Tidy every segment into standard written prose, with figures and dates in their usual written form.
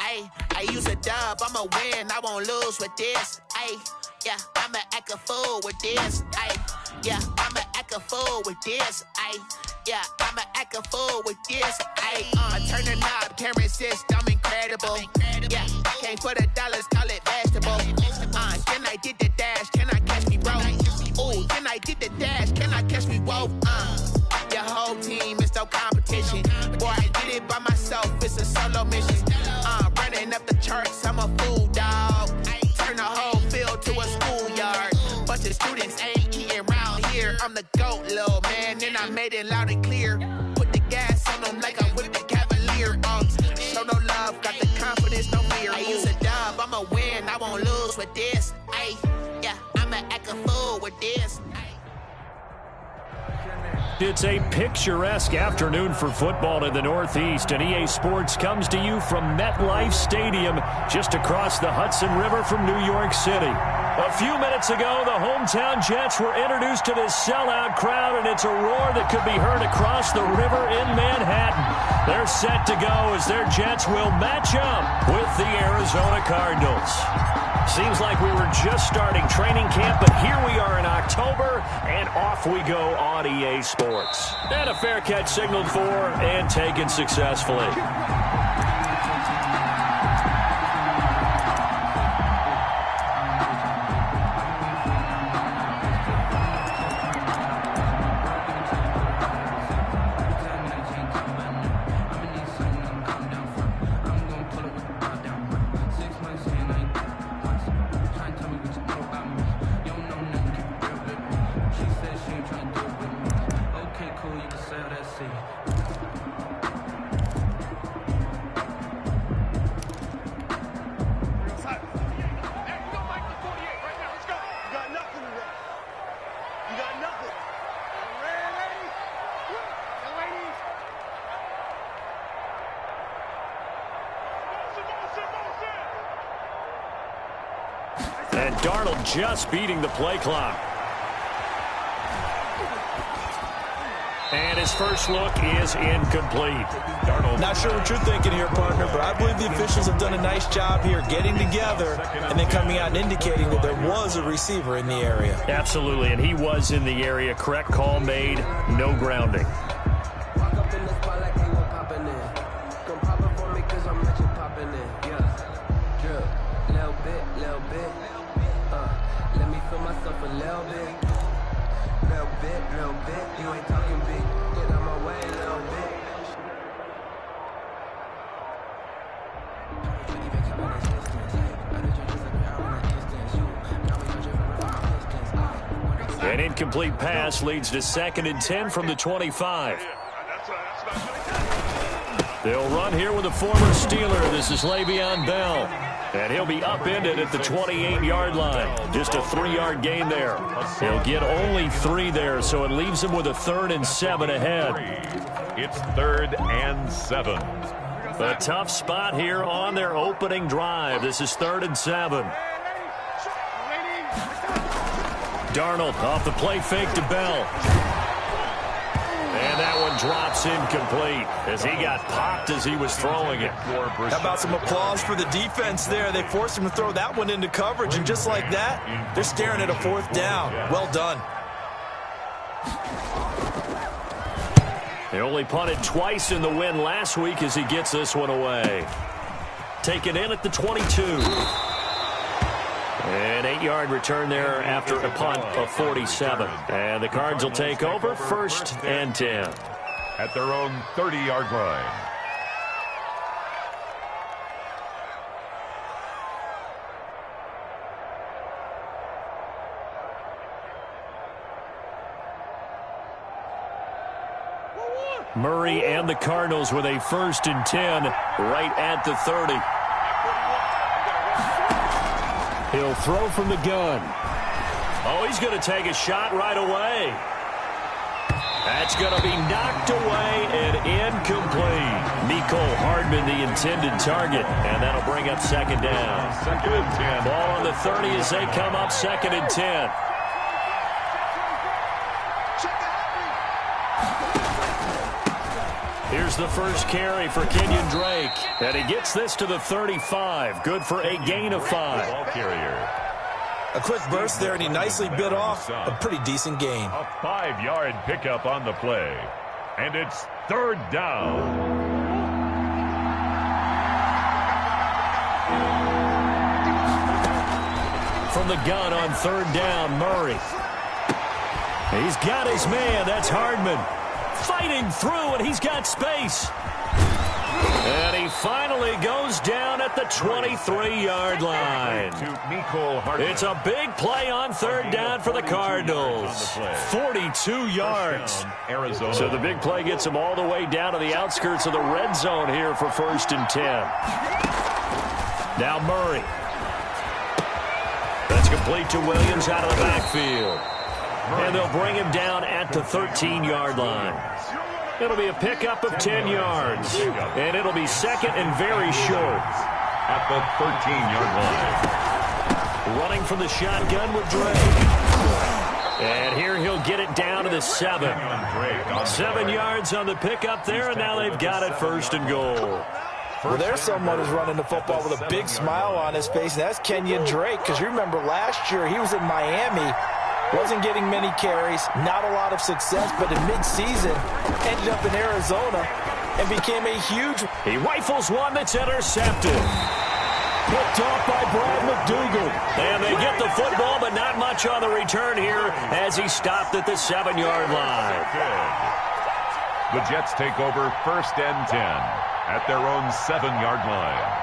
Ayy, I use a dub, I'ma win, I won't lose with this. Ayy, yeah, I'ma act a fool with this. Ayy, yeah, I'ma act a fool with this. Ayy, yeah, I'ma act a fool with this. Ayy, turn the knob, camera assist, I'm incredible. Yeah, came for the dollars, call it vegetable. Can I get the dash? Can I catch me, bro? Ooh, can I get the dash? Can I catch me, whoa? Your whole team is no competition. Boy, I did it by myself, it's a solo mission. Running up the charts, I'm a fool, dog. Turn the whole field to a schoolyard. Bunch of students ain't eating round here. I'm the GOAT, little man, and I made it loud and clear. Put the gas on them like I whipped the Cavalier. Show no love, got the confidence, no fear. I use a dub, I'ma win, I won't lose with this. Ay, yeah, I'ma act a fool with this. It's a picturesque afternoon for football in the Northeast, and EA Sports comes to you from MetLife Stadium, just across the Hudson River from New York City. A few minutes ago, the hometown Jets were introduced to this sellout crowd, and it's a roar that could be heard across the river in Manhattan. They're set to go as their Jets will match up with the Arizona Cardinals. Seems like we were just starting training camp, but here we are in October, and off we go on EA Sports. And a fair catch signaled for and taken successfully. And Darnold just beating the play clock. And his first look is incomplete. Darnold. Not sure what you're thinking here, partner, but I believe the officials have done a nice job here getting together and then coming out and indicating that there was a receiver in the area. Absolutely, and he was in the area. Correct call made, no grounding. An incomplete pass leads to 2nd and 10 from the 25. They'll run here with a former Steeler. This is Le'Veon Bell. And he'll be upended at the 28-yard line. Just a 3-yard gain there. He'll get only 3 there, so it leaves him with a 3rd and 7 ahead. It's 3rd and 7. A tough spot here on their opening drive. This is 3rd and 7. Darnold off the play fake to Bell. And that one drops incomplete as he got popped as he was throwing it. How about some applause for the defense there? They forced him to throw that one into coverage, and just like that, they're staring at a 4th down. Well done. They only punted twice in the win last week as he gets this one away. Taken in at the 22. An 8-yard return there after a punt of 47. And the Cards will take over 1st and 10. At their own 30-yard line. Murray and the Cardinals with a 1st and 10 right at the 30. He'll throw from the gun. Oh, he's going to take a shot right away. That's going to be knocked away and incomplete. Mecole Hardman, the intended target, and that'll bring up 2nd down. 2nd and 10. Ball on the 30 as they come up 2nd and 10. Here's There's the first carry for Kenyon Drake. And he gets this to the 35. Good for a gain of 5. Ball carrier. A quick burst there, and he nicely bit off a pretty decent gain. A 5-yard pickup on the play. And it's third down. From the gun on third down, Murray. He's got his man. That's Hardman. Fighting through, and he's got space. And he finally goes down at the 23-yard line. It's a big play on third down for the Cardinals. 42 yards. So the big play gets him all the way down to the outskirts of the red zone here for 1st and 10. Now Murray. That's complete to Williams out of the backfield. And they'll bring him down at the 13-yard line. It'll be a pickup of 10 yards. And it'll be second and very short. At the 13-yard line. Running from the shotgun with Drake. And here he'll get it down to the 7. 7 yards on the pickup there, and now they've got it 1st and goal. Well, there's someone who's running the football with a big smile on his face, and that's Kenyon Drake, because you remember last year he was in Miami, wasn't getting many carries, not a lot of success, but in midseason ended up in Arizona and became a huge... He rifles one that's intercepted. Picked off by Brad McDougal. And they get the football, but not much on the return here as he stopped at the 7-yard line. The Jets take over 1st and 10 at their own 7-yard line.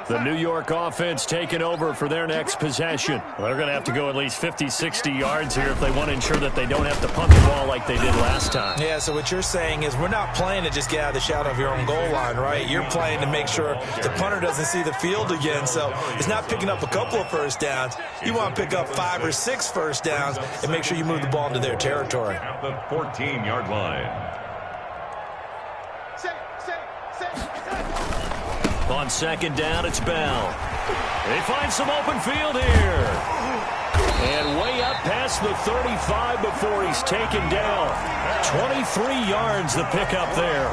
The New York offense taking over for their next possession. Well, they're going to have to go at least 50, 60 yards here if they want to ensure that they don't have to punt the ball like they did last time. Yeah, so what you're saying is we're not playing to just get out of the shadow of your own goal line, right? You're playing to make sure the punter doesn't see the field again. So it's not picking up a couple of first downs. You want to pick up 5 or 6 first downs and make sure you move the ball into their territory. At the 14-yard line. On 2nd down, it's Bell. They find some open field here. And way up past the 35 before he's taken down. 23 yards the pickup there.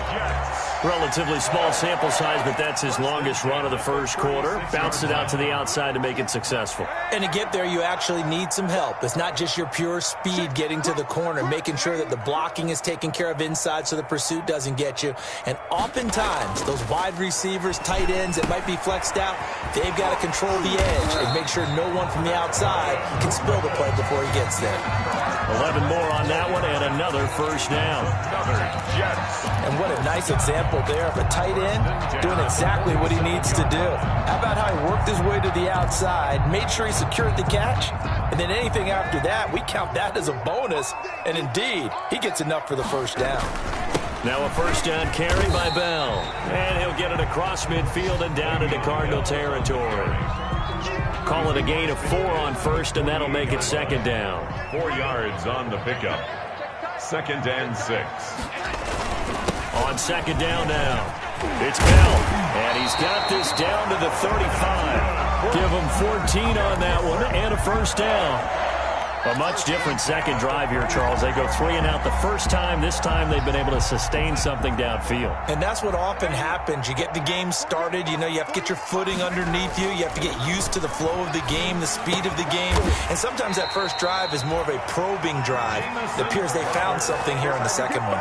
Relatively small sample size, but that's his longest run of the first quarter. Bounced it out to the outside to make it successful. And to get there, you actually need some help. It's not just your pure speed getting to the corner, making sure that the blocking is taken care of inside so the pursuit doesn't get you. And oftentimes, those wide receivers, tight ends that might be flexed out, they've got to control the edge and make sure no one from the outside can spill the play before he gets there. 11 more on that one and another first down. And what a nice example there of a tight end doing exactly what he needs to do. How about how he worked his way to the outside, made sure he secured the catch, and then anything after that, we count that as a bonus. And indeed, he gets enough for the first down. Now a first down carry by Bell. And he'll get it across midfield and down into Cardinal territory. Call it a gain of 4 on first, and that'll make it 2nd down. 4 yards on the pickup. 2nd and 6. On 2nd down now, it's Bell, and he's got this down to the 35. Give him 14 on that one and a first down. A much different second drive here, Charles. They go 3 and out the first time. This time they've been able to sustain something downfield. And that's what often happens. You get the game started. You know, you have to get your footing underneath you. You have to get used to the flow of the game, the speed of the game. And sometimes that first drive is more of a probing drive. It appears they found something here in the second one.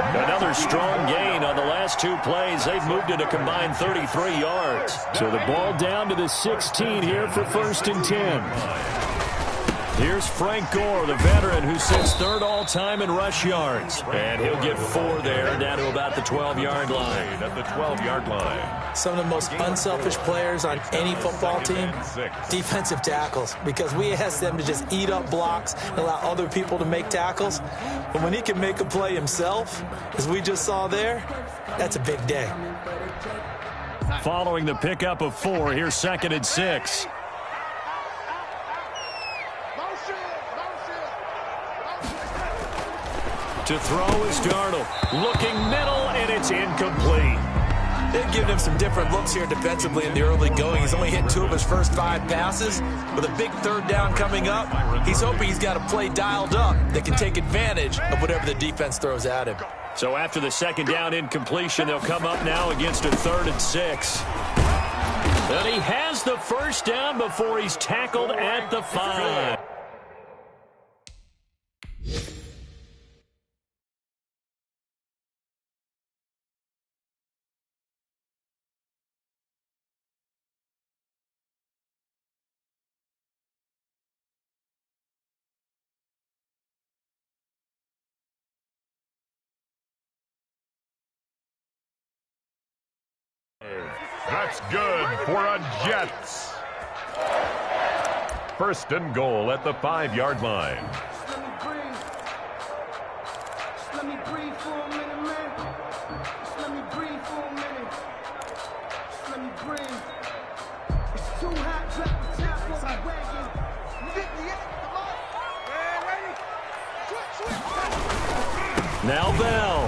Another strong gain on the last 2 plays. They've moved it a combined 33 yards. So the ball down to the 16 here for 1st and 10. Here's Frank Gore, the veteran who sits 3rd all-time in rush yards. And he'll get 4 there, down to about the 12-yard line. At the 12-yard line. Some of the most unselfish players on any football team, defensive tackles, because we ask them to just eat up blocks and allow other people to make tackles. But when he can make a play himself, as we just saw there, that's a big day. Following the pickup of 4, here's 2nd and 6. To throw is Darnold. Looking middle, and it's incomplete. They've given him some different looks here defensively in the early going. He's only hit 2 of his first 5 passes. With a big third down coming up, he's hoping he's got a play dialed up that can take advantage of whatever the defense throws at him. So after the second down incompletion, they'll come up now against a 3rd and 6. And he has the first down before he's tackled at the 5. That's good for a Jets. First and goal at the 5-yard line. Let me breathe for a minute, man. Just let me breathe for a minute. Just let me breathe. It's too hot, drop the top on the wagon. Now Bell.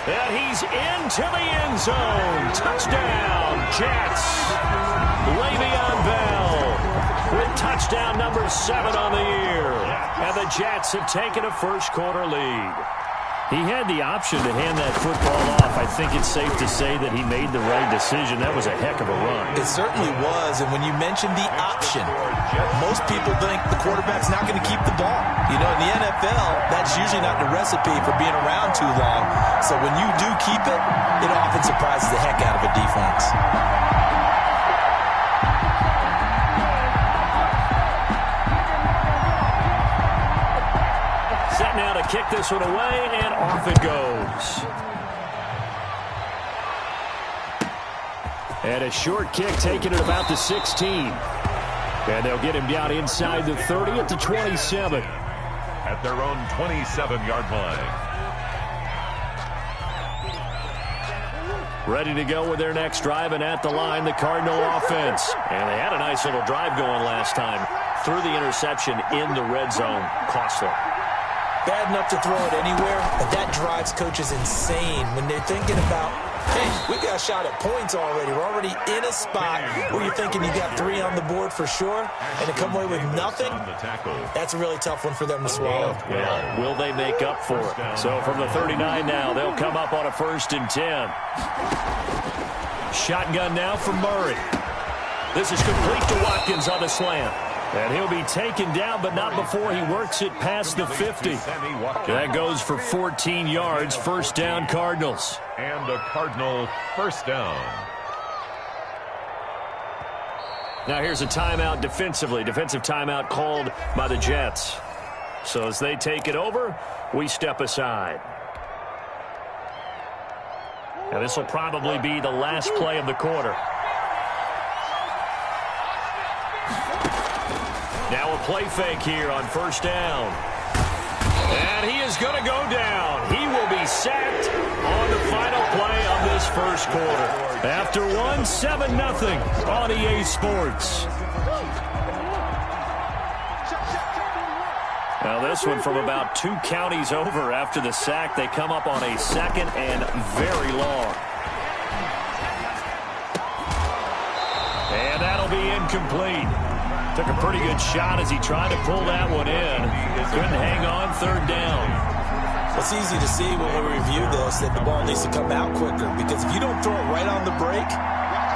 And he's into the end zone. Touchdown, Jets. Le'Veon Bell with touchdown number 7 on the year. And the Jets have taken a first-quarter lead. He had the option to hand that football off. I think it's safe to say that he made the right decision. That was a heck of a run. It certainly was, and when you mentioned the option, most people think the quarterback's not going to keep the ball. You know, in the NFL, that's usually not the recipe for being around too long. So when you do keep it, it often surprises the heck out of a defense. Set now to kick this one away, and off it goes. And a short kick taken at about the 16. And they'll get him down inside the 30 at the 27. At their own 27-yard line. Ready to go with their next drive, and at the line, the Cardinal offense. And they had a nice little drive going last time. Threw the interception in the red zone. Costly. Bad enough to throw it anywhere, but that drives coaches insane when they're thinking about, hey, we got a shot at points already. We're already in a spot where you're thinking you got 3 on the board for sure, and to come away with nothing, that's a really tough one for them to swallow. Well, will they make up for it? So from the 39 now, they'll come up on a 1st and 10. Shotgun now for Murray. This is complete to Watkins on the slant. And he'll be taken down, but not before he works it past the 50. That goes for 14 yards. First down, Cardinals. And a Cardinal first down. Now here's a timeout defensively. Defensive timeout called by the Jets. So as they take it over, we step aside. Now this will probably be the last play of the quarter. Now a play fake here on first down. And he is going to go down. He will be sacked on the final play of this first quarter. After 7-0 on EA Sports. Now this one from about 2 counties over after the sack. They come up on a 2nd and very long. And that'll be incomplete. Took a pretty good shot as he tried to pull that one in. Couldn't hang on 3rd down. It's easy to see when we review this that the ball needs to come out quicker, because if you don't throw it right on the break,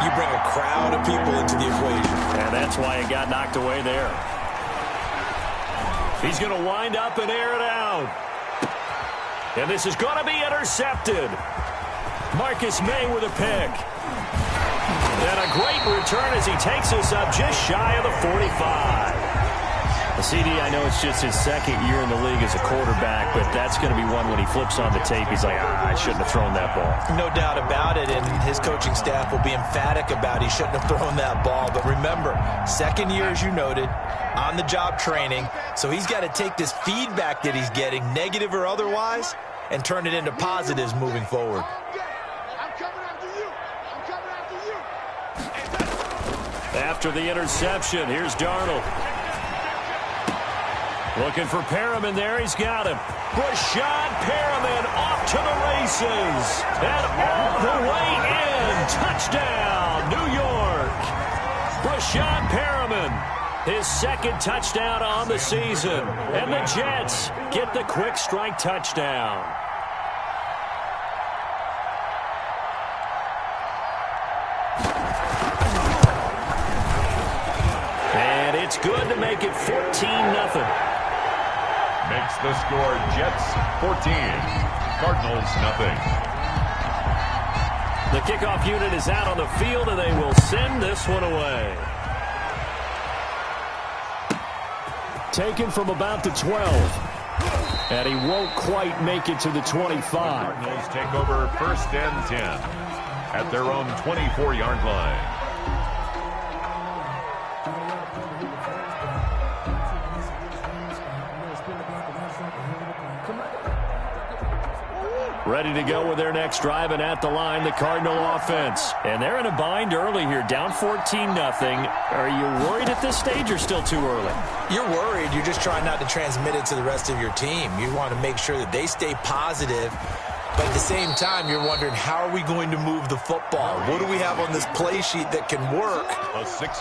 you bring a crowd of people into the equation. And that's why it got knocked away there. He's going to wind up and air it out. And this is going to be intercepted. Marcus May with a pick. And a great return as he takes us up just shy of the 45. CD, I know it's just his 2nd year in the league as a quarterback, but that's going to be one when he flips on the tape. He's like, I shouldn't have thrown that ball. No doubt about it, and his coaching staff will be emphatic about he shouldn't have thrown that ball. But remember, 2nd year, as you noted, on-the-job training, so he's got to take this feedback that he's getting, negative or otherwise, and turn it into positives moving forward. After the interception, here's Darnold. Looking for Perriman there. He's got him. Rashad Perriman off to the races. And all the way in. Touchdown, New York. Rashad Perriman, his second touchdown on the season. And the Jets get the quick strike touchdown. And it's good to make it 14-0. Makes the score Jets 14, Cardinals nothing. The kickoff unit is out on the field, and they will send this one away. Taken from about the 12. And he won't quite make it to the 25. Cardinals take over 1st and 10 at their own 24-yard line. Ready to go with their next drive, and at the line, the Cardinal offense. And they're in a bind early here, down 14-0. Are you worried at this stage or still too early? You're worried. You're just trying not to transmit it to the rest of your team. You want to make sure that they stay positive. But at the same time, you're wondering, how are we going to move the football? What do we have on this play sheet that can work?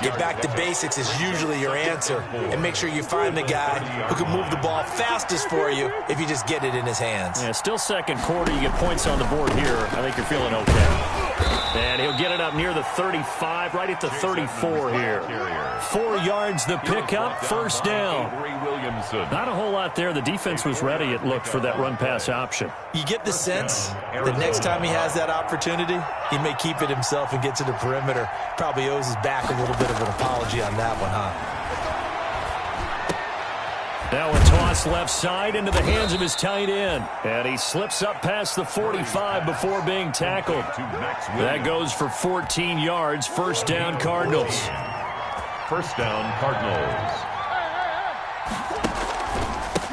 Get back to basics is usually your answer. And make sure you find the guy who can move the ball fastest for you if you just get it in his hands. Yeah, still second quarter. You get points on the board here. I think you're feeling okay. And he'll get it up near the 35, right at the 34 here. 4 yards the pickup, first down. Not a whole lot there. The defense was ready, it looked, for that run-pass option. You get the sense that next time he has that opportunity, he may keep it himself and get to the perimeter. Probably owes his back a little bit of an apology on that one, huh? Now a toss left side into the hands of his tight end. And he slips up past the 45 before being tackled. That goes for 14 yards. First down, Cardinals. First down, Cardinals.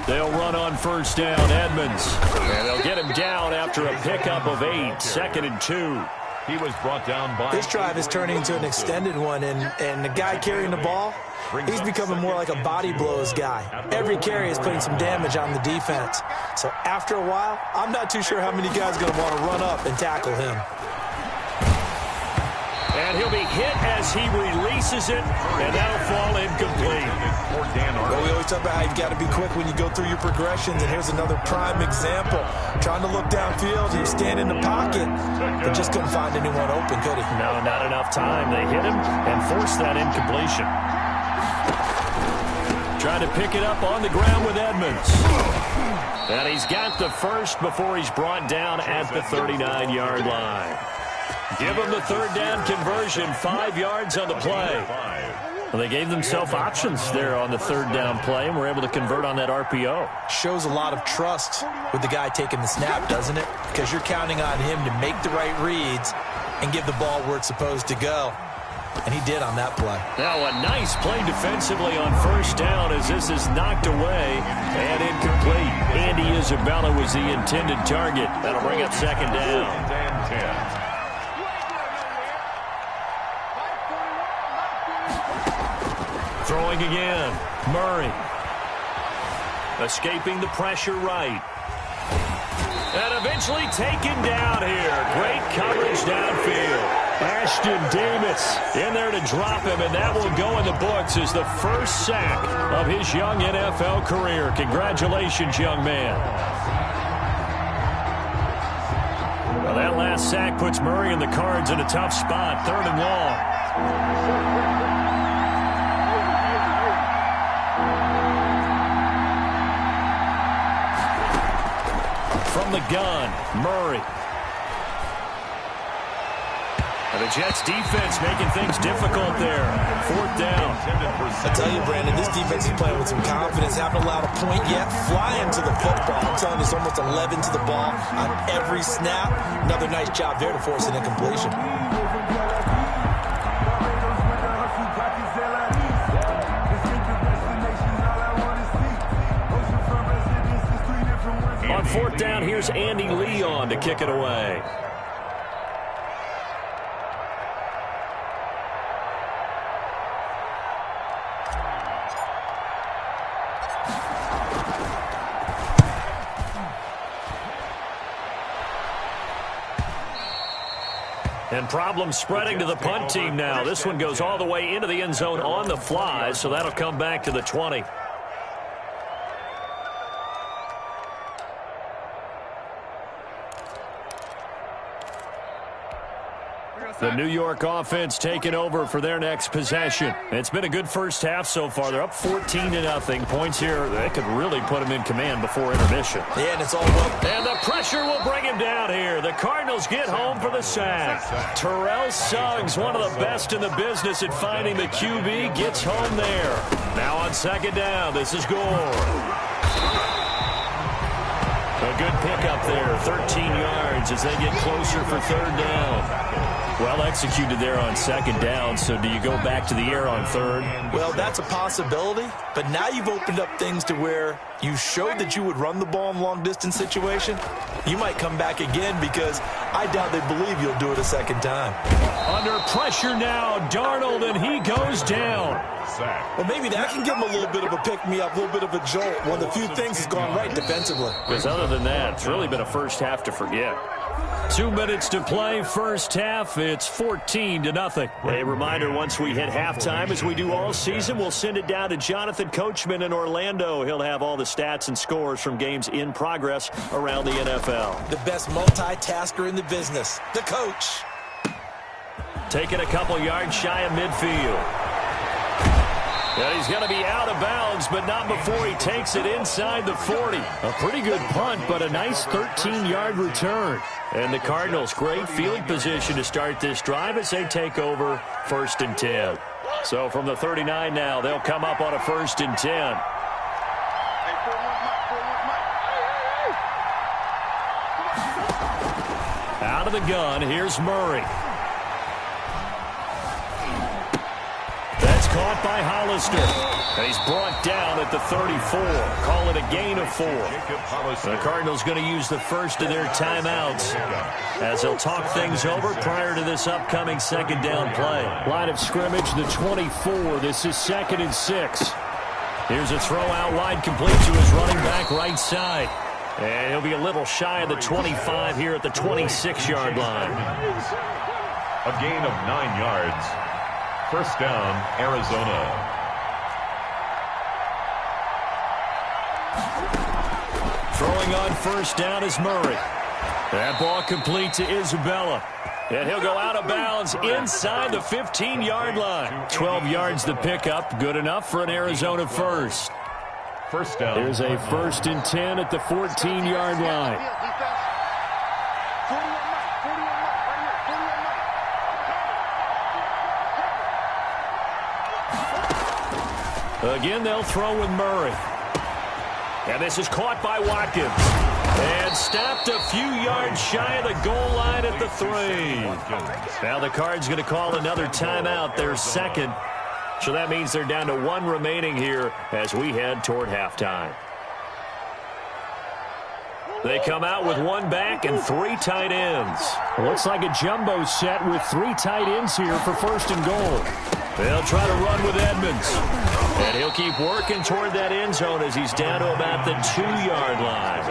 They'll run on first down, Edmonds. And they'll get him down after a pickup of 8, 2nd and 2. He was brought down by... This drive is turning into an extended one, and the guy carrying the ball, he's becoming more like a body blows guy. Every carry is putting some damage on the defense. So after a while, I'm not too sure how many guys are going to want to run up and tackle him. And he'll be hit as he releases it, and that'll fall incomplete. Well, we always talk about how you've got to be quick when you go through your progressions, and here's another prime example. Trying to look downfield, he was standing in the pocket, but just couldn't find anyone open, could he? No, not enough time. They hit him and forced that incompletion. Trying to pick it up on the ground with Edmonds. And he's got the first before he's brought down at the 39-yard line. Give them the third down conversion, 5 yards on the play. Well, they gave themselves options there on the third down play, and were able to convert on that RPO. Shows a lot of trust with the guy taking the snap, doesn't it? Because you're counting on him to make the right reads and give the ball where it's supposed to go. And he did on that play. Now a nice play defensively on first down as this is knocked away and incomplete. Andy Isabella was the intended target. That'll bring up second down. Throwing again, Murray. Escaping the pressure right. And eventually taken down here. Great coverage downfield. Ashton Davis in there to drop him, and that will go in the books as the first sack of his young NFL career. Congratulations, young man. Well, that last sack puts Murray and the Cards in a tough spot, 3rd and long. From the gun, Murray. And the Jets defense making things difficult there. 4th down. I tell you, Brandon, this defense is playing with some confidence. Haven't allowed a point yet. Flying to the football. I'm telling you, it's almost 11 to the ball on every snap. Another nice job there to force an incompletion. On 4th down, here's Andy Leon to kick it away. And problems spreading to the punt team now. This one goes all the way into the end zone on the fly, so that'll come back to the 20. The New York offense taking over for their next possession. It's been a good first half so far. They're up 14-0. Points here, they could really put them in command before intermission. Yeah, and it's all up. And the pressure will bring him down here. The Cardinals get home for the sack. Terrell Suggs, one of the best in the business at finding the QB, gets home there. Now on second down, this is Gore. A good pickup there, 13 yards as they get closer for third down. Well executed there on second down, so do you go back to the air on third? Well, that's a possibility, but now you've opened up things to where you showed that you would run the ball in long-distance situation. You might come back again because I doubt they believe you'll do it a second time. Under pressure now, Darnold, and he goes down. Well, maybe that can give him a little bit of a pick-me-up, a little bit of a jolt. One of the few things has gone right defensively. Because other than that, it's really been a first half to forget. 2 minutes to play, first half. It's 14-0. A reminder, once we hit halftime, as we do all season, we'll send it down to Jonathan Coachman in Orlando. He'll have all the stats and scores from games in progress around the NFL. The best multitasker in the business, the coach. Taking a couple yards shy of midfield. And he's going to be out of bounds, but not before he takes it inside the 40. A pretty good punt, but a nice 13-yard return. And the Cardinals, great field position to start this drive as they take over 1st and 10. So from the 39 now, they'll come up on a 1st and 10. Out of the gun, here's Murray. That's caught by Hollister. And he's brought down at the 34. Call it a gain of 4. The Cardinals going to use the first of their timeouts as they'll talk things over prior to this upcoming second down play. Line of scrimmage, the 24. This is 2nd and 6. Here's a throw out wide, complete to his running back right side. And he'll be a little shy of the 25 here at the 26-yard line. A gain of 9 yards. First down, Arizona. Throwing on first down is Murray. That ball complete to Isabella. And he'll go out of bounds inside the 15-yard line. 12 yards the pickup. Good enough for an Arizona first. First down. There's a 1st and 10 at the 14-yard line. Again, they'll throw with Murray. And this is caught by Watkins. And stopped a few yards shy of the goal line at the 3. Now the Cards going to call another timeout, their second. So that means they're down to 1 remaining here as we head toward halftime. They come out with 1 back and 3 tight ends. Looks like a jumbo set with 3 tight ends here for 1st and goal. They'll try to run with Edmonds. And he'll keep working toward that end zone as he's down to about the 2-yard line.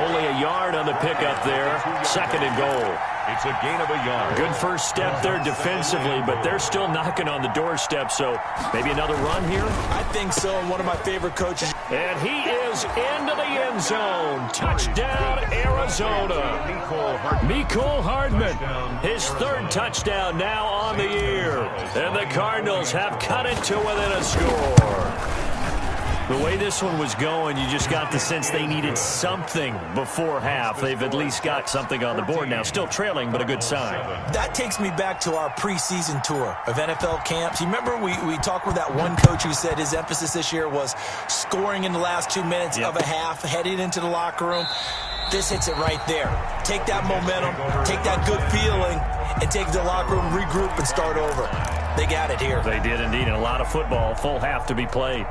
Only a yard on the pickup there. 2nd and goal. It's a gain of a yard. Good first step there defensively, but they're still knocking on the doorstep, so maybe another run here? I think so, and one of my favorite coaches. And he is into the end zone. Touchdown, Arizona. Mecole Hardman, his 3rd touchdown now on the year. And the Cardinals have cut it to within a score. The way this one was going, you just got the sense they needed something before half. They've at least got something on the board now. Still trailing, but a good sign. That takes me back to our preseason tour of NFL camps. You remember we talked with that one coach who said his emphasis this year was scoring in the last 2 minutes of a half, heading into the locker room. This hits it right there. Take that momentum, take that good feeling, and take the locker room, regroup, and start over. They got it here. They did indeed, and a lot of football, full half to be played.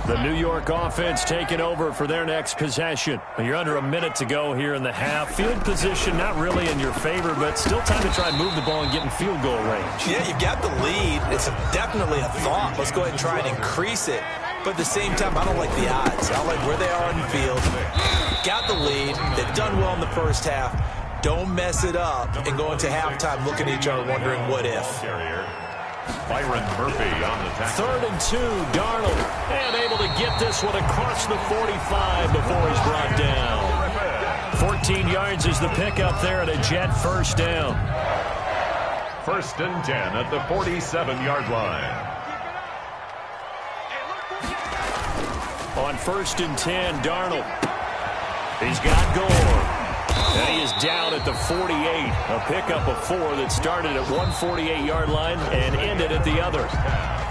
The New York offense taking over for their next possession. You're under a minute to go here in the half. Field position not really in your favor, but still time to try and move the ball and get in field goal range. Yeah, you've got the lead. It's definitely a thought. Let's go ahead and try and increase it. But at the same time, I don't like the odds. I like where they are on the field. Got the lead. They've done well in the first half. Don't mess it up and go into halftime looking at each other wondering what if. Byron Murphy on the tackle. 3rd and 2, Darnold. And able to get this one across the 45 before he's brought down. 14 yards is the pickup there, and a Jet first down. 1st and 10 at the 47-yard line. On 1st and 10, Darnold. He's got Gore. And he is down at the 48. A pickup of 4 that started at 148-yard line and ended at the other.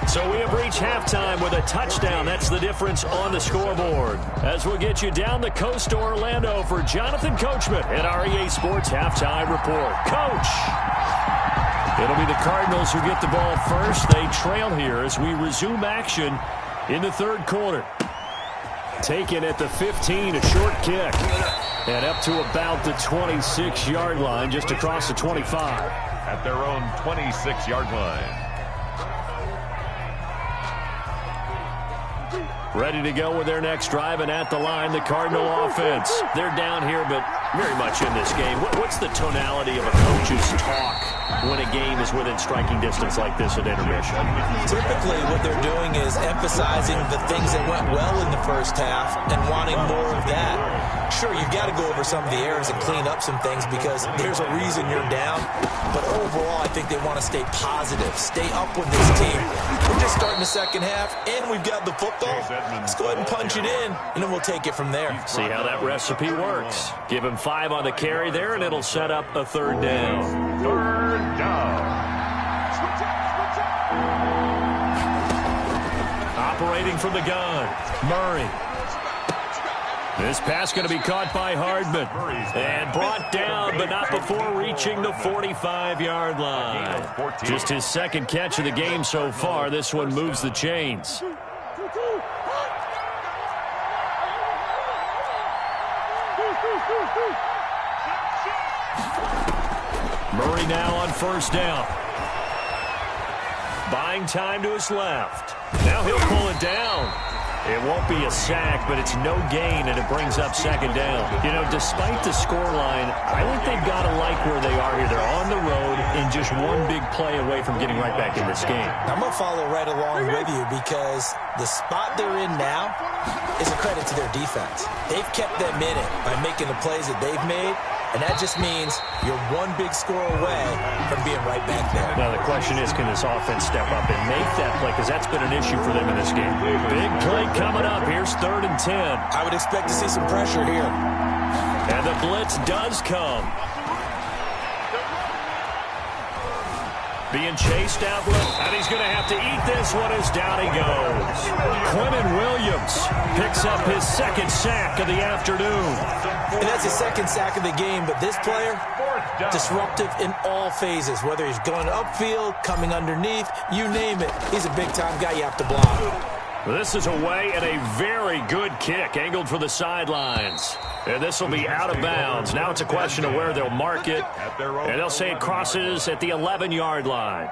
So we have reached halftime with a touchdown. That's the difference on the scoreboard. As we'll get you down the coast to Orlando for Jonathan Coachman at our EA Sports Halftime Report. Coach! It'll be the Cardinals who get the ball first. They trail here as we resume action in the 3rd quarter. Taken at the 15, a short kick. And up to about the 26-yard line, just across the 25. At their own 26-yard line. Ready to go with their next drive, and at the line, the Cardinal offense. They're down here, but very much in this game. What's the tonality of a coach's talk when a game is within striking distance like this at intermission? Typically, what they're doing is emphasizing the things that went well in the first half and wanting more of that. Sure, you've got to go over some of the errors and clean up some things because there's a reason you're down. But overall, I think they want to stay positive, stay up with this team. We're just starting the second half, and we've got the football. Let's go ahead and punch it in, and then we'll take it from there. See how that recipe works. Give him 5 on the carry there, and it'll set up a 3rd down. 3rd down. Operating from the gun, Murray. This pass going to be caught by Hardman and brought down, but not before reaching the 45-yard line. Just his 2nd catch of the game so far. This one moves the chains. Murray now on 1st down. Buying time to his left. Now he'll pull it down. It won't be a sack, but it's no gain, and it brings up 2nd down. You know, despite the scoreline, I think they've got to like where they are here. They're on the road and just one big play away from getting right back in this game. I'm going to follow right along with you because the spot they're in now is a credit to their defense. They've kept them in it by making the plays that they've made, and that just means you're one big score away from being right back there. Now, the question is, can this offense step up and make that play? Because that's been an issue for them in this game. Big play coming up. Here's 3rd and 10. I would expect to see some pressure here. And the blitz does come. Being chased out low, and he's going to have to eat this one as down he goes. Quinnen Williams picks up his 2nd sack of the afternoon. And that's his 2nd sack of the game, but this player, disruptive in all phases, whether he's going upfield, coming underneath, you name it. He's a big-time guy you have to block. This is away and a very good kick, angled for the sidelines. And this will be out of bounds. Now it's a question of where they'll mark it, and they'll say it crosses at the 11-yard line.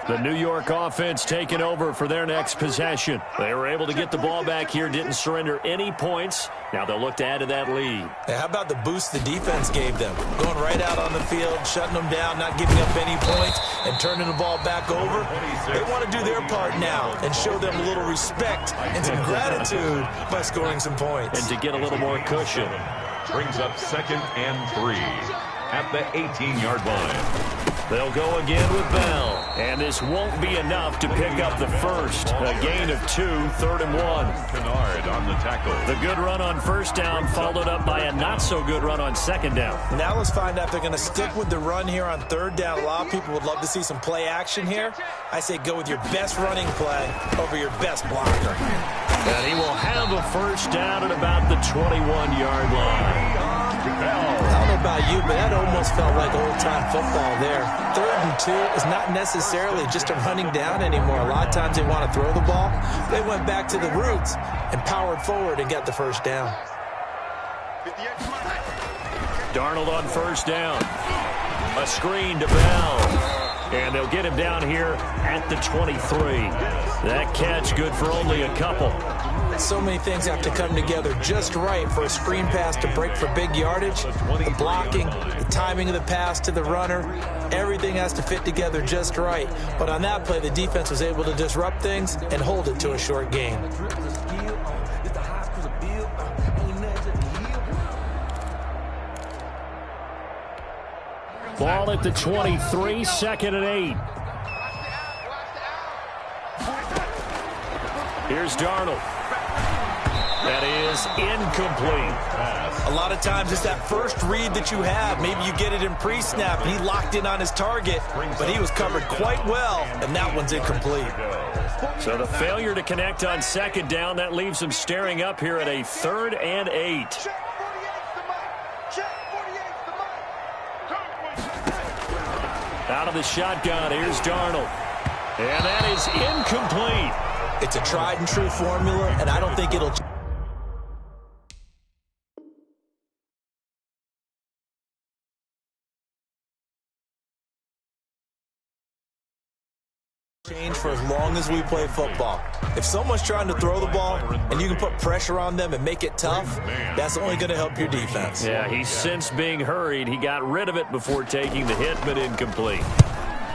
The New York offense taking over for their next possession. They were able to get the ball back here, didn't surrender any points. Now they'll look to add to that lead. How about the boost the defense gave them? Going right out on the field, shutting them down, not giving up any points, and turning the ball back over. They want to do their part now and show them a little respect and some gratitude by scoring some points. And to get a little more cushion. Brings up 2nd and 3 at the 18-yard line. They'll go again with Bell. And this won't be enough to pick up the first. A gain of 2, 3rd and 1. Kennard on the tackle. The good run on 1st down followed up by a not-so-good run on 2nd down. Now let's find out if they're going to stick with the run here on 3rd down. A lot of people would love to see some play action here. I say go with your best running play over your best blocker. And he will have a 1st down at about the 21-yard line. I don't know about you, but that almost felt like old-time football there. 3rd and 2 is not necessarily just a running down anymore. A lot of times they want to throw the ball. They went back to the roots and powered forward and got the 1st down. Darnold on 1st down. A screen to Bell. And they'll get him down here at the 23. That catch good for only a couple. So many things have to come together just right for a screen pass to break for big yardage. The blocking, the timing of the pass to the runner, everything has to fit together just right. But on that play, the defense was able to disrupt things and hold it to a short gain. Ball at the 23, 2nd and 8. Here's Darnold. That is incomplete. A lot of times it's that first read that you have. Maybe you get it in pre-snap, and he locked in on his target, but he was covered quite well, and that one's incomplete. So the failure to connect on 2nd down, that leaves him staring up here at a 3rd and 8. Out of the shotgun, here's Darnold. And that is incomplete. It's a tried and true formula, and I don't think it'll change for as long as we play football. If someone's trying to throw the ball and you can put pressure on them and make it tough, that's only going to help your defense. Yeah, he's since being hurried. He got rid of it before taking the hit, but incomplete.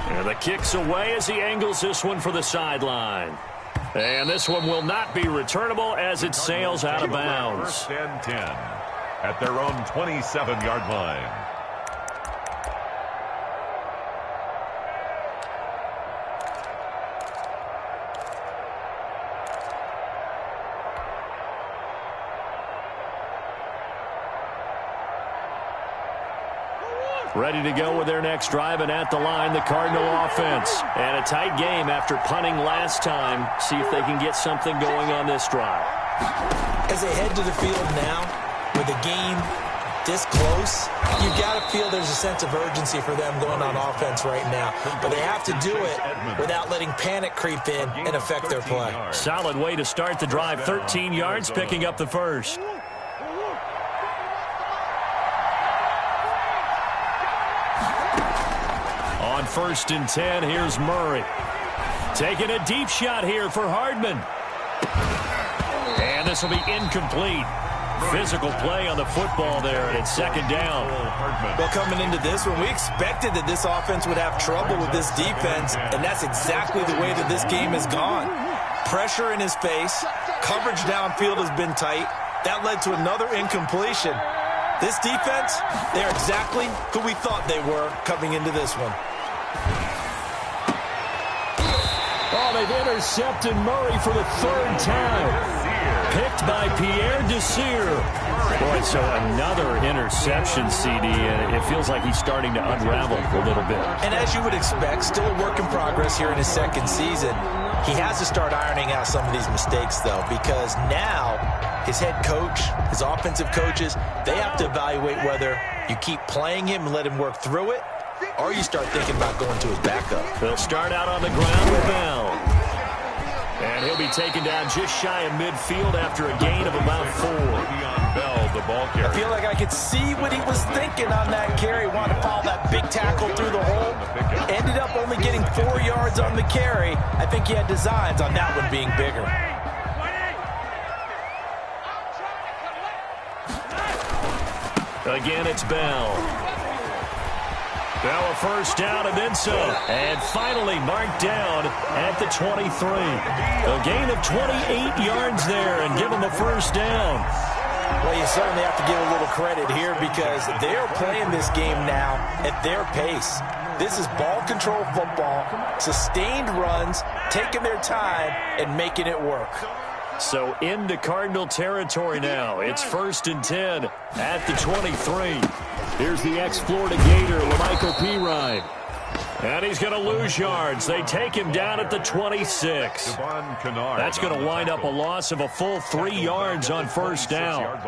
And the kick's away as he angles this one for the sideline. And this one will not be returnable as it sails out of bounds. 1st and 10 at their own 27-yard line. Ready to go with their next drive, and at the line, the Cardinal offense. And a tight game after punting last time. See if they can get something going on this drive. As they head to the field now, with the game this close, you've got to feel there's a sense of urgency for them going on offense right now. But they have to do it without letting panic creep in and affect their play. Solid way to start the drive. 13 yards, picking up the first. On 1st and 10, here's Murray. Taking a deep shot here for Hardman. And this will be incomplete. Physical play on the football there, and it's 2nd down. Well, coming into this one, we expected that this offense would have trouble with this defense, and that's exactly the way that this game has gone. Pressure in his face. Coverage downfield has been tight. That led to another incompletion. This defense, they're exactly who we thought they were coming into this one. Oh, they've intercepted Murray for the 3rd time. Picked by Pierre Desir. Boy, so another interception, CD, and it feels like he's starting to unravel a little bit. And as you would expect, still a work in progress here in his 2nd season. He has to start ironing out some of these mistakes, though, because now his head coach, his offensive coaches, they have to evaluate whether you keep playing him and let him work through it, or you start thinking about going to his backup. They'll start out on the ground with Bell. And he'll be taken down just shy of midfield after a gain of about 4. Bell, the ball carrier. I feel like I could see what he was thinking on that carry. Wanted to follow that big tackle through the hole. Ended up only getting 4 yards on the carry. I think he had designs on that one being bigger. Again, it's Bell. Bell a 1st down and then some. And finally marked down at the 23. A gain of 28 yards there and give him a 1st down. Well, you certainly have to give a little credit here because they're playing this game now at their pace. This is ball control football, sustained runs, taking their time and making it work. So into Cardinal territory now. It's 1st and 10 at the 23. Here's the ex-Florida Gator, LaMichael Pirine. And he's going to lose yards. They take him down at the 26. That's going to wind up a loss of a full 3 yards on 1st down.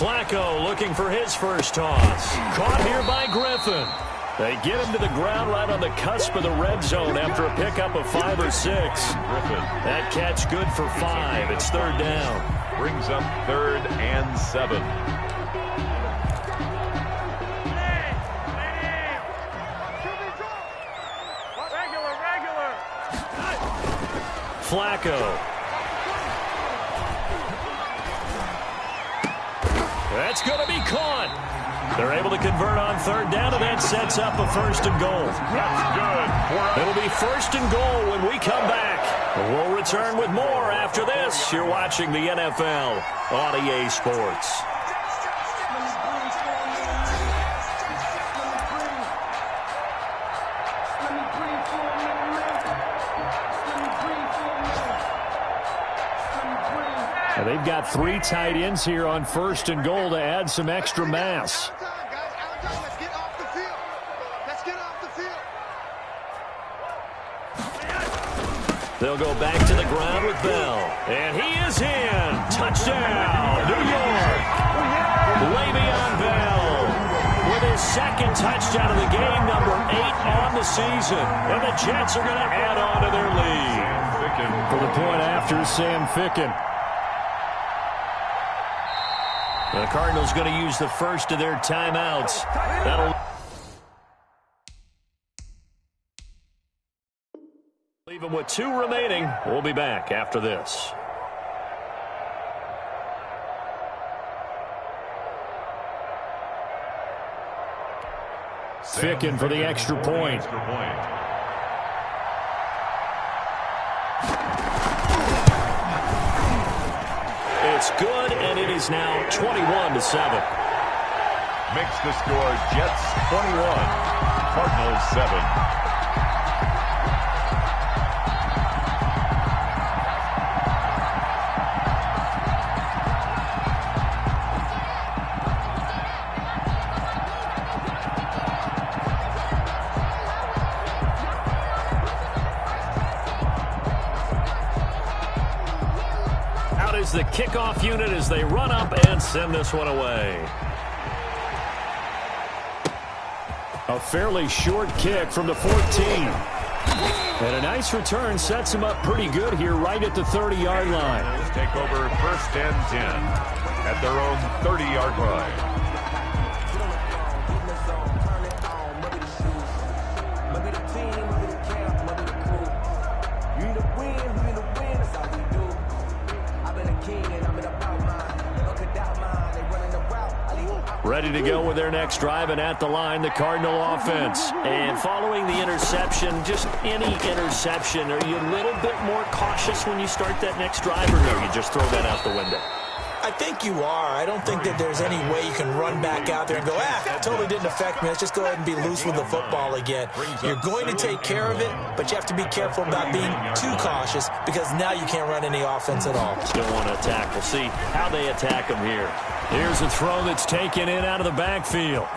Flacco looking for his first toss. Caught here by Griffin. They get him to the ground right on the cusp of the red zone after a pickup of 5 or 6. That catch good for 5. It's third down. Brings up 3rd and 7. Flacco. That's going to be caught. They're able to convert on third down, and that sets up a 1st and goal. That's good. It'll be 1st and goal when we come back. We'll return with more after this. You're watching the NFL on EA Sports. And they've got 3 tight ends here on 1st and goal to add some extra mass. They'll go back to the ground with Bell. And he is in. Touchdown, New York. Le'Veon Bell with his 2nd touchdown of the game, number 8 on the season. And the Jets are going to add on to their lead. For the point after, Sam Ficken. The Cardinals going to use the first of their timeouts. That'll leave them with 2 remaining. We'll be back after this. Ficken for the extra point. It's good, and it is now 21-7. Makes the score Jets 21, Cardinals 7. The kickoff unit as they run up and send this one away. A fairly short kick from the 14. And a nice return sets him up pretty good here right at the 30-yard line. Let's take over 1st and 10 at their own 30-yard line. Ready to go with their next drive, and at the line, the Cardinal offense. And following the interception, just any interception, are you a little bit more cautious when you start that next drive, or no, you just throw that out the window? I think you are. I don't think that there's any way you can run back out there and go, it totally didn't affect me. Let's just go ahead and be loose with the football again. You're going to take care of it, but you have to be careful about being too cautious because now you can't run any offense at all. Still want to attack. We'll see how they attack him here. Here's a throw that's taken in out of the backfield.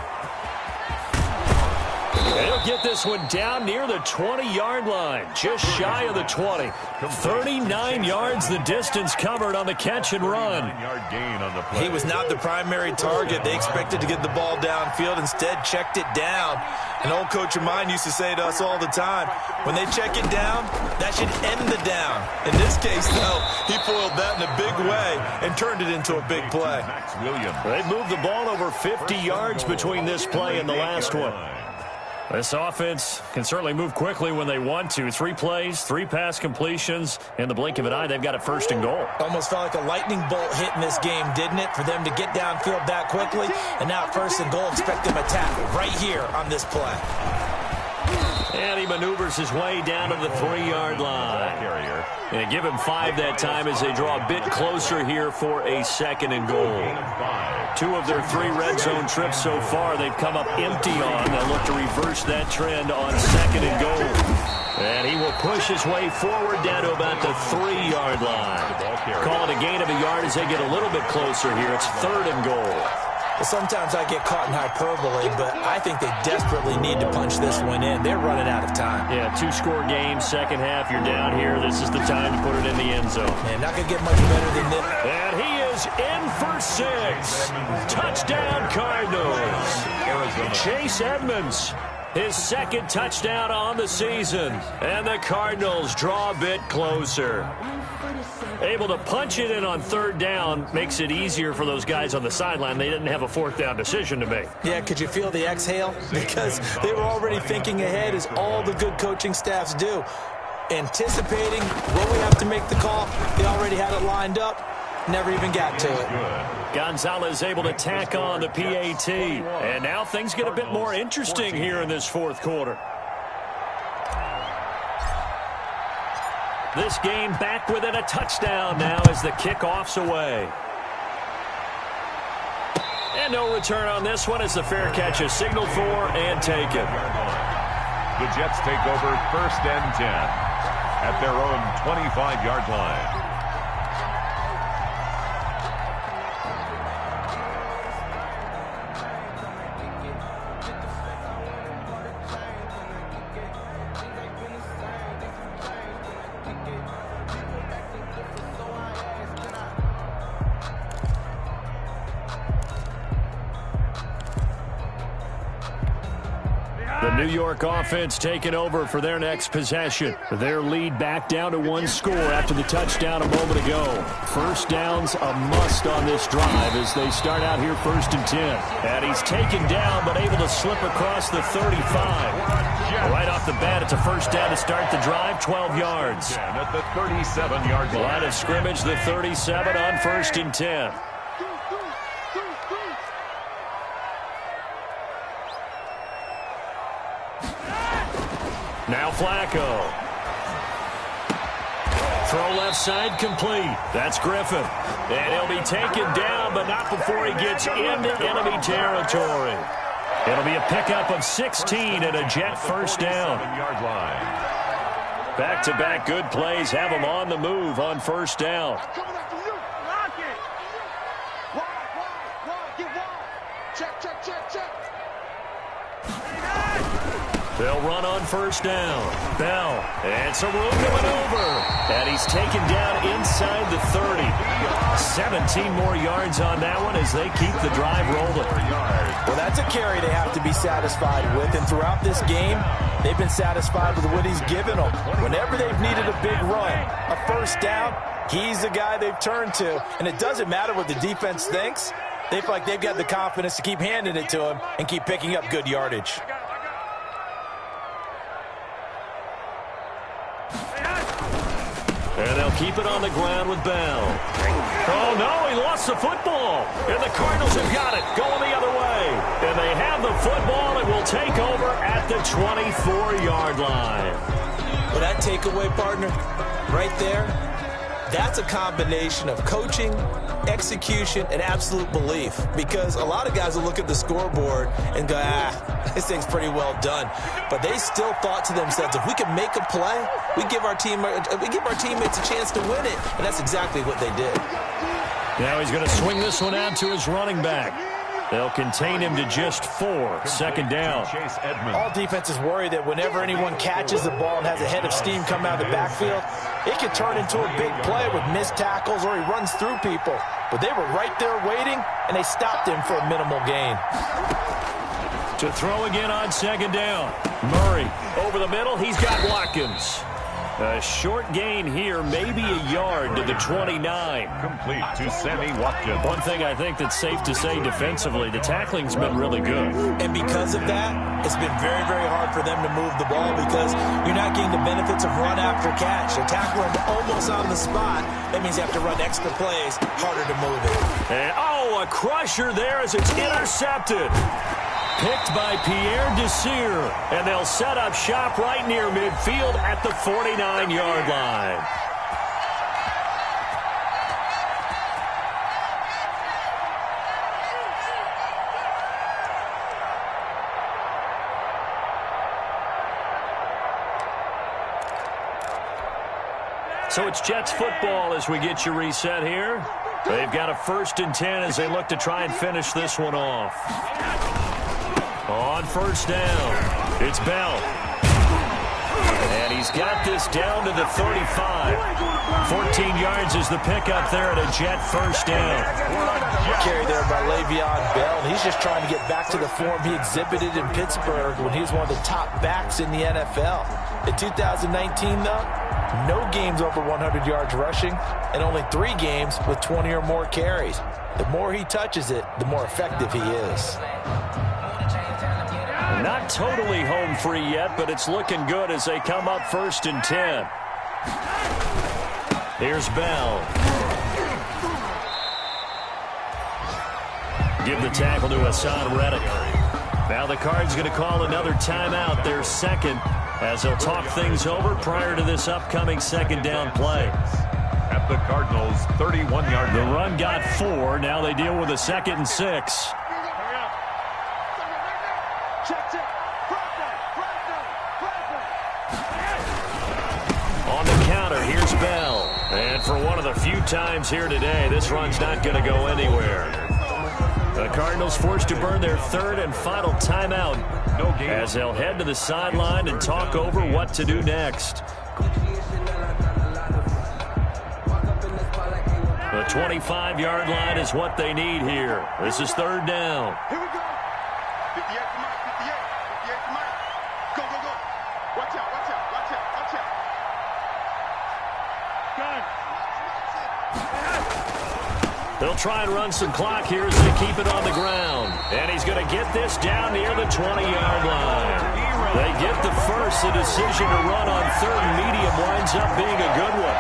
They'll get this one down near the 20-yard line, just shy of the 20. 39 yards the distance covered on the catch and run. He was not the primary target. They expected to get the ball downfield, instead checked it down. An old coach of mine used to say to us all the time, when they check it down, that should end the down. In this case, though, he foiled that in a big way and turned it into a big play. They moved the ball over 50 yards between this play and the last one. This offense can certainly move quickly when they want to. 3 plays, 3 pass completions. In the blink of an eye, they've got a 1st and goal. Almost felt like a lightning bolt hit in this game, didn't it? For them to get downfield that quickly. And now 1st and goal, expect them to attack right here on this play. And he maneuvers his way down to the 3-yard line. And give him 5 that time as they draw a bit closer here for a 2nd and goal. 2 of their 3 red zone trips so far they've come up empty on. They'll look to reverse that trend on 2nd and goal. And he will push his way forward down to about the 3-yard line. Call it a gain of a yard as they get a little bit closer here. It's 3rd and goal. Sometimes I get caught in hyperbole, but I think they desperately need to punch this one in. They're running out of time. Yeah, 2-score game, second half, you're down here. This is the time to put it in the end zone. Man, not going to get much better than this. And he is in for 6. Touchdown, Cardinals. Chase Edmonds, his second touchdown on the season. And the Cardinals draw a bit closer. Able to punch it in on third down makes it easier for those guys on the sideline. They didn't have a fourth down decision to make. Yeah, could you feel the exhale? Because they were already thinking ahead, as all the good coaching staffs do. Anticipating, will we have to make the call? They already had it lined up. Never even got to it. Gonzalez able to tack on the PAT. And now things get a bit more interesting here in this fourth quarter. This game back within a touchdown now as the kickoff's away. And no return on this one as the fair catch is signaled for and taken. The Jets take over first and 10 at their own 25-yard line. The New York offense taking over for their next possession. Their lead back down to 1 score after the touchdown a moment ago. First down's a must on this drive as they start out here first and 10. And he's taken down but able to slip across the 35. Right off the bat, it's a first down to start the drive, 12 yards. At the 37-yard line. Line of scrimmage, the 37 on first and 10. Now Flacco. Throw left side complete. That's Griffin. And he'll be taken down, but not before he gets into enemy territory. It'll be a pickup of 16 and a Jet first down. Back-to-back good plays have him on the move on first down. They'll run on first down. Bell, and some room to maneuver. And he's taken down inside the 30. 17 more yards on that one as they keep the drive rolling. Well, that's a carry they have to be satisfied with. And throughout this game, they've been satisfied with what he's given them. Whenever they've needed a big run, a first down, he's the guy they've turned to. And it doesn't matter what the defense thinks. They feel like they've got the confidence to keep handing it to him and keep picking up good yardage. And they'll keep it on the ground with Bell. Oh, no, he lost the football. And the Cardinals have got it, going the other way. And they have the football and will take over at the 24-yard line. Well, that takeaway, partner, right there, that's a combination of coaching, execution, and absolute belief. Because a lot of guys will look at the scoreboard and go, this thing's pretty well done. But they still thought to themselves, if we can make a play, we give our teammates a chance to win it. And that's exactly what they did. Now he's going to swing this one out to his running back. They'll contain him to just 4. Second down. All defenses worry that whenever anyone catches the ball and has a head of steam come out of the backfield, it can turn into a big play with missed tackles or he runs through people. But they were right there waiting, and they stopped him for a minimal gain. To throw again on second down. Murray over the middle. He's got Watkins. A short gain here, maybe a yard to the 29. Complete to Sammy Watkins. One thing I think that's safe to say defensively, the tackling's been really good. And because of that, it's been very, very hard for them to move the ball because you're not getting the benefits of run after catch. They're tackling almost on the spot. That means you have to run extra plays, harder to move it. And, oh, a crusher there as it's intercepted. Picked by Pierre Desir, and they'll set up shop right near midfield at the 49-yard line. So it's Jets football as we get you reset here. They've got a 1st and 10 as they look to try and finish this one off. On 1st down, it's Bell. And he's got this down to the 35. 14 yards is the pickup there at a Jet 1st down. Carry there by Le'Veon Bell. He's just trying to get back to the form he exhibited in Pittsburgh when he was one of the top backs in the NFL. In 2019, though, no games over 100 yards rushing and only 3 games with 20 or more carries. The more he touches it, the more effective he is. Not totally home free yet, but it's looking good as they come up 1st and 10. Here's Bell. Give the tackle to Hassan Reddick. Now the Cards going to call another timeout, their 2nd, as they'll talk things over prior to this upcoming 2nd down play. At the Cardinals' 31-yard The run got 4. Now they deal with a 2nd and 6. On the counter, here's Bell. And for one of the few times here today, this run's not going to go anywhere. The Cardinals forced to burn their 3rd and final timeout as they'll head to the sideline and talk over what to do next. The 25-yard line is what they need here. This is 3rd down. Here we go. 58 to Mike, 58. 58 to Mike. Go, go, go. Watch out, watch out, watch out, watch out. They'll try and run some clock here as they keep it on the ground. And he's going to get this down near the 20-yard line. They get the first. The decision to run on 3rd and medium winds up being a good one.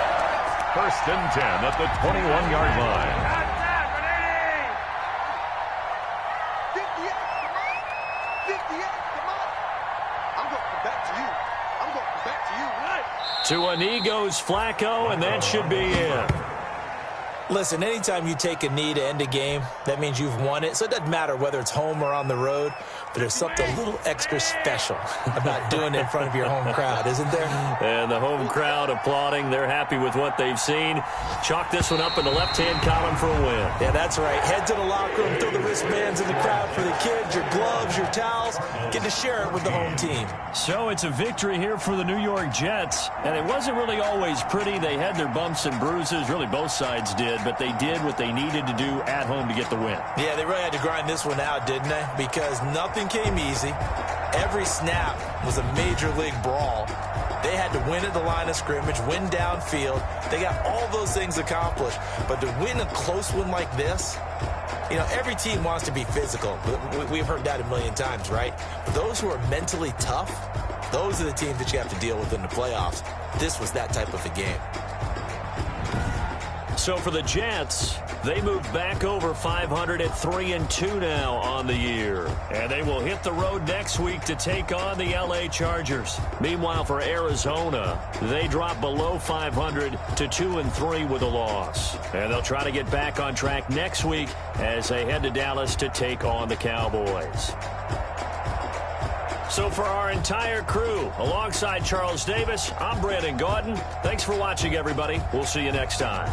1st and 10 at the 21-yard line. 58 to Mike. I'm going to come back to you. I'm going to come back to you. To a knee goes Flacco, and that should be it. Listen, anytime you take a knee to end a game, that means you've won it. So it doesn't matter whether it's home or on the road, but there's something a little extra special about doing it in front of your home crowd, isn't there? And the home crowd applauding. They're happy with what they've seen. Chalk this one up in the left-hand column for a win. Yeah, that's right. Head to the locker room, throw the wristbands in the crowd for the kids, your gloves, your towels. Get to share it with the home team. So it's a victory here for the New York Jets. And it wasn't really always pretty. They had their bumps and bruises. Really, both sides did. But they did what they needed to do at home to get the win. Yeah, they really had to grind this one out, didn't they? Because nothing came easy. Every snap was a major league brawl. They had to win at the line of scrimmage, win downfield. They got all those things accomplished. But to win a close one like this, you know, every team wants to be physical. We've heard that a million times, right? But those who are mentally tough, those are the teams that you have to deal with in the playoffs. This was that type of a game. So for the Jets, they move back over 500 at 3-2 now on the year. And they will hit the road next week to take on the LA Chargers. Meanwhile, for Arizona, they drop below 500 to 2-3 with a loss. And they'll try to get back on track next week as they head to Dallas to take on the Cowboys. So for our entire crew, alongside Charles Davis, I'm Brandon Gaudin. Thanks for watching, everybody. We'll see you next time.